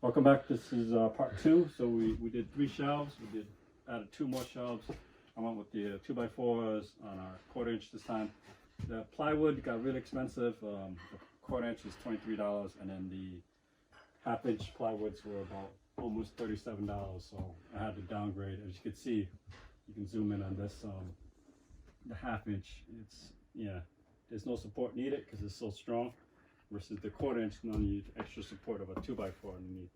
Welcome back. This is part 2. So we did 3 shelves. We added 2 more shelves. I went with the 2x4s on our 1/4 inch this time. The plywood got really expensive. The 1/4 inch is $23, and then the 1/2 inch plywoods were about almost $37. So I had to downgrade. As you can see, you can zoom in on this. The 1/2 inch, there's no support needed because it's so strong. Versus the 1/4 inch, now you need extra support of a 2x4 underneath.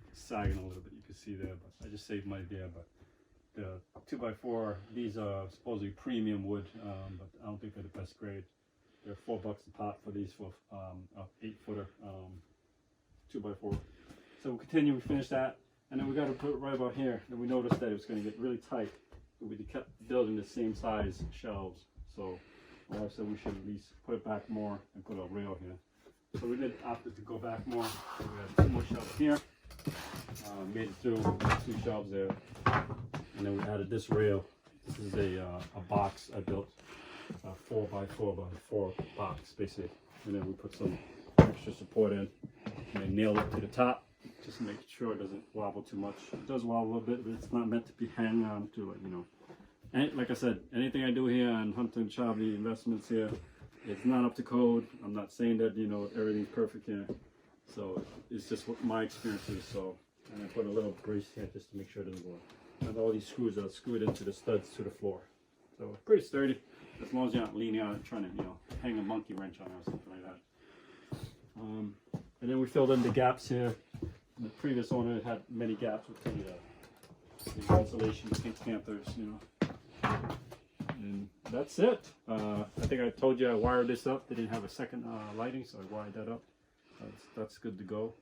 It's sagging a little bit, you can see there, but I just saved money there. But the 2x4, these are supposedly premium wood, but I don't think they're the best grade. They're $4 a pop for these for 8-footer 2x4. So we'll continue, we finish that, and then we got to put it right about here. Then we noticed that it was going to get really tight, but we kept building the same size shelves. So my wife said we should at least put it back more and put a rail here. So we did opted to go back more. So we had 2 more shelves here. Made it through 2 shelves there, and then we added this rail. This is a box I built, a 4x4x4 box basically, and then we put some extra support in and then nailed it to the top just to make sure it doesn't wobble too much. It does wobble a little bit, but it's not meant to be hanging on to it, you know. And like I said, anything I do here on Hunter and Chavy investments here, it's not up to code. I'm not saying that, you know, everything's perfect here. So it's just what my experience is. So, and I put a little brace here just to make sure it doesn't go. And all these screws are screwed into the studs to the floor. So pretty sturdy, as long as you're not leaning on it trying to, you know, hang a monkey wrench on it or something like that. And then we filled in the gaps here. The previous owner had many gaps with the insulation, the Pink Panthers, you know. And that's it. I think I told you I wired this up. They didn't have a second lighting, so I wired that up. That's good to go.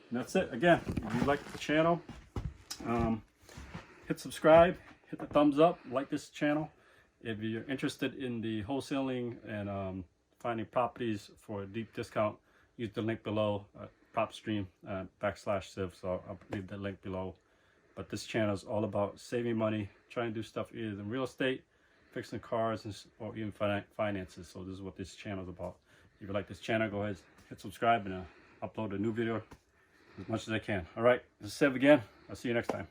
And that's it. Again, if you like the channel, hit subscribe, hit the thumbs up, like this channel. If you're interested in the wholesaling and finding properties for a deep discount, use the link below, Propstream /Civ. So I'll leave the link below. But this channel is all about saving money, trying to do stuff either in real estate, fixing cars, or even finances. So this is what this channel is about. If you like this channel, go ahead, hit subscribe, and upload a new video as much as I can. All right, this is Civ again. I'll see you next time.